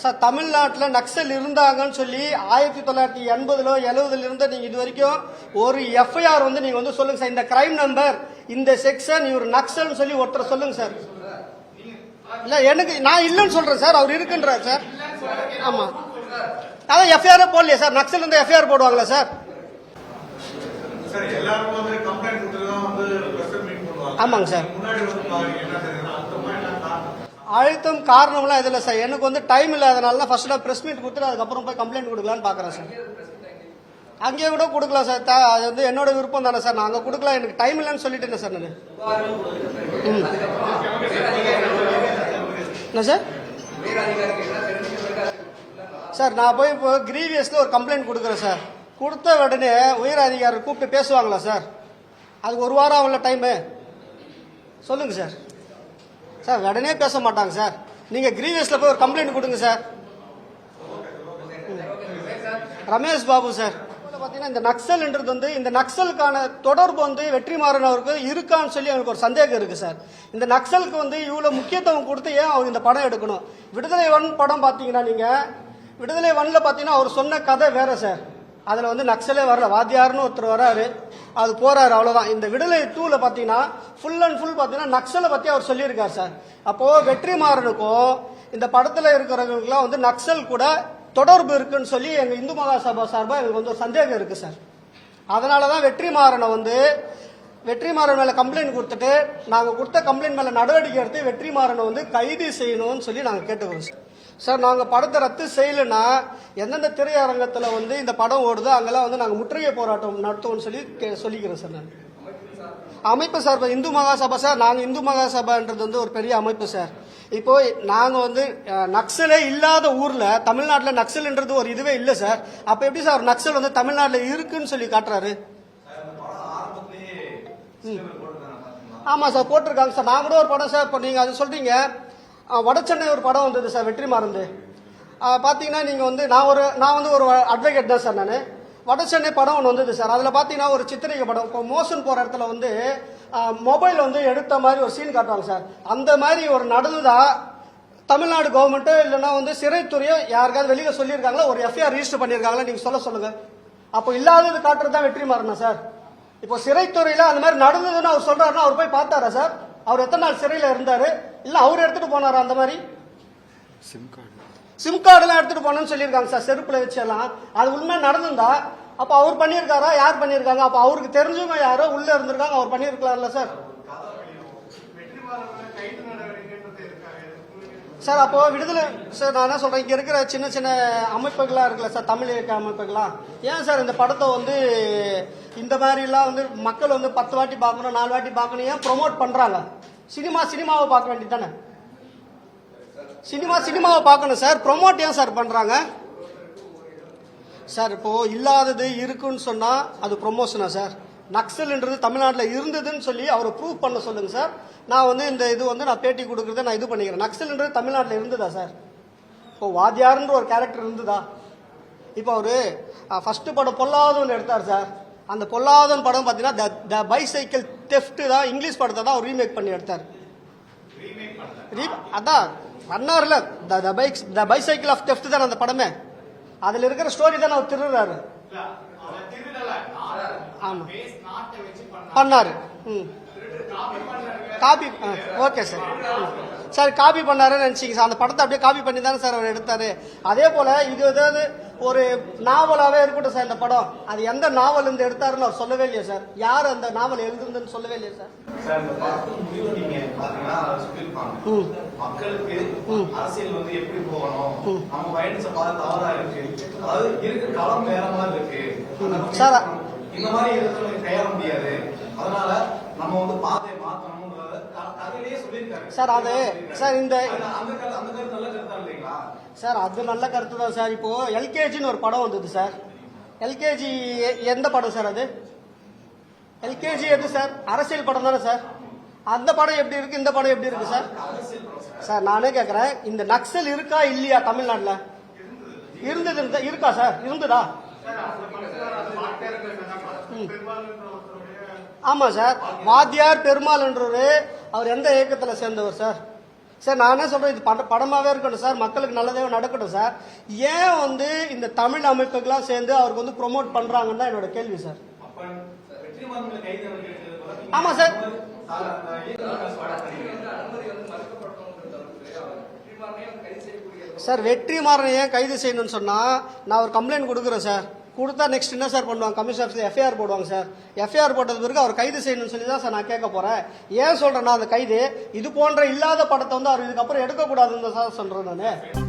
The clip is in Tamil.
சார் தமிழ்நாட்டில் நக்சல் இருந்தாங்கன்னு சொல்லி 1980 70 இருந்து நீங்க இது வரைக்கும் ஒரு எஃப்ஐஆர் வந்து நீங்க வந்து சொல்லுங்க சார். இந்த கிரைம் நம்பர், இந்த செக்ஷன், இவர் நக்சல்னு சொல்லி ஒருத்தர் சொல்லுங்க சார். இல்ல எனக்கு நான் இல்லைன்னு சொல்றேன் சார், அவர் இருக்குன்றார் சார். ஆமா, அதான் எஃப்ஐஆர் போடலையே சார். நக்சல் இருந்தா எஃப்ஐஆர் போடுவாங்களா சார்? ஆமாங்க சார். அழுத்தம் காரணம்லாம் எதுல சார், எனக்கு வந்து டைம் இல்லாதனால தான் ஃபர்ஸ்ட் பிரஸ் மீட் கொடுத்துட்டு அதுக்கப்புறம் போய் கம்ப்ளைண்ட் கொடுக்கலான்னு பாக்குறேன் சார். அங்கேயே கூட கொடுக்கலாம் சார், அது வந்து என்னோட விருப்பம் தானே சார். நான் அங்கே கொடுக்கலாம், எனக்கு டைம் இல்லைன்னு சொல்லிட்டேன் சார் நான். என்ன சார்? சார் நான் போய் இப்போ கிரீவியஸ்ல ஒரு கம்ப்ளைண்ட் கொடுக்குறேன் சார். கொடுத்த உடனே உயர் அதிகாரி கூப்பிட்டு பேசுவாங்களா சார்? அதுக்கு ஒரு வாரம் ஆகல டைமு, சொல்லுங்க சார். சார் உடனே பேச மாட்டாங்க சார். நீங்க கிரீவியஸ்ல போய் ஒரு கம்ப்ளைண்ட் கொடுங்க சார். ரமேஷ் பாபு சார். பாத்தீங்கன்னா இந்த நக்சல்ன்றது வந்து, இந்த நக்சலுக்கான தொடர்பு வந்து வெற்றிமாறன் அவருக்கு இருக்கான்னு சொல்லி எனக்கு ஒரு சந்தேகம் இருக்கு சார். இந்த நக்சலுக்கு வந்து இவ்வளவு முக்கியத்துவம் கொடுத்து ஏன் அவர் இந்த படம் எடுக்கணும்? விடுதலை 1 படம் பாத்தீங்கன்னா, நீங்க விடுதலை 1ல பாத்தீங்கன்னா அவர் சொன்ன கதை வேற சார். அதுல வந்து நக்சலே வரல, வாத்தியார்னு ஒருத்தர் வராரு, அது போறாரு, அவ்வளவுதான். இந்த விடுதலை 2ல பாத்தீங்கன்னா ஃபுல் அண்ட் ஃபுல் பாத்தீங்கன்னா நக்சலை பத்தி அவர் சொல்லியிருக்காரு சார். அப்போ வெற்றிமாறனுக்கும் இந்த படத்துல இருக்கிறவங்களுக்குலாம் வந்து நக்சல் கூட தொடர்பு இருக்குன்னு சொல்லி எங்க இந்து மகாசபா சார்பா எங்களுக்கு வந்து ஒரு சந்தேகம் இருக்கு சார். அதனாலதான் வெற்றிமாறன் மேல கம்ப்ளைண்ட் கொடுத்துட்டு, நாங்க கொடுத்த கம்ப்ளைண்ட் மேல நடவடிக்கை எடுத்து வெற்றிமாறனை வந்து கைது செய்யணும்னு சொல்லி நாங்க கேட்டுக்கிறோம் சார். சார் நாங்க படத்தை ரத்து செய்யலைன்னா எந்தெந்த திரையரங்கத்துல வந்து இந்த படம் ஓடுதோ அங்கெல்லாம் வந்து நாங்க முற்றுகை போராட்டம் நடத்துவோம்னு சொல்லி சொல்லிக்கிறேன் சார். நான் அமைப்பு சார், இந்து மகாசபா சார். நாங்க இந்து மகாசபான்றது வந்து ஒரு பெரிய அமைப்பு சார். இப்போ நாங்க வந்து நக்சலே இல்லாத ஊர்ல, தமிழ்நாட்டுல நக்சல்ன்றது ஒரு இதுவே இல்ல சார். அப்ப எப்படி சார் நக்சல் வந்து தமிழ்நாட்டுல இருக்குன்னு சொல்லி காட்டுறாரு? ஆமா சார், போட்டிருக்காங்க சார். நான் கூட ஒரு படம் சார், இப்போ நீங்க அது சொல்றீங்க, வடசென்னை ஒரு படம் வந்தது சார், வெற்றிமாறன். பாத்தீங்கன்னா நீங்க வந்து நான் வந்து ஒரு அட்வொகேட் தான் சார். நான் வடசென்னை படம் ஒன்று வந்தது சார். அதுல பாத்தீங்கன்னா ஒரு சித்திரிகை படம், இப்போ மோசன் போற இடத்துல வந்து மொபைல் வந்து எடுத்த மாதிரி ஒரு சீன் காட்டுவாங்க சார். அந்த மாதிரி ஒரு நடந்ததா தமிழ்நாடு கவர்மெண்ட் இல்லைன்னா வந்து சிறைத்துறையோ யாருக்காவது வெளியில சொல்லியிருக்காங்களா, ஒரு எஃப்ஐஆர் ரிஜிஸ்டர் பண்ணியிருக்காங்களா? நீங்க சொல்லுங்க. அப்போ இல்லாதது காட்டுறது தான் வெற்றிமாறனா சார்? இப்போ சிறைத்துறையில அந்த மாதிரி நடந்ததுன்னு அவர் சொல்றாருன்னா அவர் போய் பார்த்தாரா சார்? அவர் எத்தனை நாள் சிறையில இருந்தாரு? இல்ல அவர் எடுத்துட்டு போனாரா? அந்த மாதிரி சிம் கார்டு எல்லாம் எடுத்துட்டு போனோம்னு சொல்லியிருக்காங்க சார், செருப்புல வச்சு எல்லாம். அது உண்மை நடந்திருந்தா அப்ப அவர் பண்ணியிருக்காரா? யார் பண்ணியிருக்காங்க? அப்ப அவருக்கு தெரிஞ்சவங்க யாரோ உள்ள இருந்திருக்காங்க, அவர் பண்ணியிருக்கலாம்ல சார். சார் அப்போ விடுதலை சார், நான் என்ன சொல்றேன், இங்க இருக்கிற சின்ன சின்ன அமைப்புகளா இருக்குல்ல சார், தமிழ் இயக்க அமைப்புகளா, ஏன் சார் இந்த படத்தை வந்து இந்த மாதிரி எல்லாம் வந்து மக்கள் வந்து 10 வாட்டி பார்க்கணும், 4 வாட்டி பார்க்கணும், ஏன் ப்ரொமோட் பண்றாங்க? சினிமாவை பார்க்க வேண்டியதானே? சினிமாவை பார்க்கணும் சார், ப்ரொமோட் ஏன் சார் பண்றாங்க சார்? இப்போ இல்லாதது இருக்குன்னு சொன்னா அது ப்ரொமோஷனா சார்? நக்சல்ன்றது தமிழ்நாட்டில் இருந்ததுன்னு சொல்லி அவரை ப்ரூவ் பண்ண சொல்லுங்க சார். நான் வந்து இந்த இது வந்து நான் பேட்டி கொடுக்கறத நான் இது பண்ணிக்கிறேன். நக்சல்ன்றது தமிழ்நாட்டில் இருந்ததா சார்? இப்போ வாத்தியார்ன்ற ஒரு கேரக்டர் இருந்ததா? இப்போ அவரு ஃபர்ஸ்ட் படம் பொல்லாதவன் எடுத்தார் சார். அந்த பொல்லாதவன் படம் பாத்தீங்கன்னா த பைசைக்கிள் தெஃப்ட் தான், இங்கிலீஷ் படத்தை தான் அவர் ரீமேக் பண்ணி எடுத்தார். அதான் பண்ணார்ல, த பைசைக்கிள் ஆஃப் தெஃப்ட் தான் அந்த படமே. அதுல இருக்கிற ஸ்டோரி தான் அவர் திருடுறாரு. ஆமா பண்ணாரு. Copy, okay sir. Sir copy பண்ணாருன்னு நினைச்சீங்க சார். அந்த படத்தை அப்படியே காப்பி பண்ணி தானே சார் அவர் எடுத்தாரு. அதே போல இது ஏதாவது ஒரு நாவலாவே இருக்கட்டும் சார். இந்த படம் அது எந்த நாவல் இருந்து எடுத்தாருன்னு அவர் சொல்லவே இல்லையா சார்? யார் அந்த நாவல் எழுதுன்னு சொல்லவே இல்லையா சார்? மக்களுக்கு அரசியல் வந்து எப்படி போகணும், நம்ம பயணிச்ச பாதை தவறா இருக்கு, அதாவது இருக்கு களம் வேற மாதிரி இருக்கு சார். இந்த மாதிரி இடத்துல கையாள முடியாது, அதனால நம்ம வந்து பாதையை மாற்றணும் கதையிலேயே சொல்லியிருக்காரு சார். அது சார் இந்த அந்த கருத்து நல்ல கருத்தா இல்லைங்களா சார்? அது நல்ல கருத்து தான் சார். இப்போ எல்கேஜின்னு ஒரு படம் வந்தது சார். எல்கேஜி எந்த படம் சார்? அது எல்கேஜி எது சார்? அரசியல் படம் தானே சார்? அந்த படம் எப்படி இருக்கு, இந்த படம் எப்படி இருக்கு சார்? சார் நானே கேக்குறேன், இந்த நக்சல் இருக்கா இல்லையா தமிழ்நாட்டுல? இருந்தது இருக்கா சார்? இருந்ததா? ஆமா சார். வாத்தியார் பெருமாள் என்றவர் அவர் எந்த இயக்கத்துல சேர்ந்தவர் சார்? சார் நான் என்ன சொல்றேன், இது படமாவே இருக்கட்டும் சார், மக்களுக்கு நல்லதே நடக்கட்டும் சார். ஏன் வந்து இந்த தமிழ் அமைப்புகள்லாம் சேர்ந்து அவருக்கு வந்து ப்ரொமோட் பண்றாங்கன்னு தான் என்னோட கேள்வி சார். அப்ப வெற்றிமாறன் கைது ஆமா சார். சார் வெற்றிமாறன் ஏன் கைது செய்யணும்னு சொன்னா நான் ஒரு கம்ப்ளைண்ட் கொடுக்குறேன் சார். கொடுத்தா நெக்ஸ்ட் என்ன சார் பண்ணுவாங்க, கமிஷன் ஆஃபீஸர் எஃப்ஐஆர் போடுவாங்க சார். எஃப்ஐஆர் போட்டது பிறகு அவர் கைது செய்யணும்னு சொல்லி தான் சார் நான் கேட்க போறேன். ஏன் சொல்றேன்னா அந்த கைது இது போன்ற இல்லாத படத்தை வந்து அவர் இதுக்கப்புறம் எடுக்கக்கூடாதுன்னு தான் சார் சொல்றேன் நான்.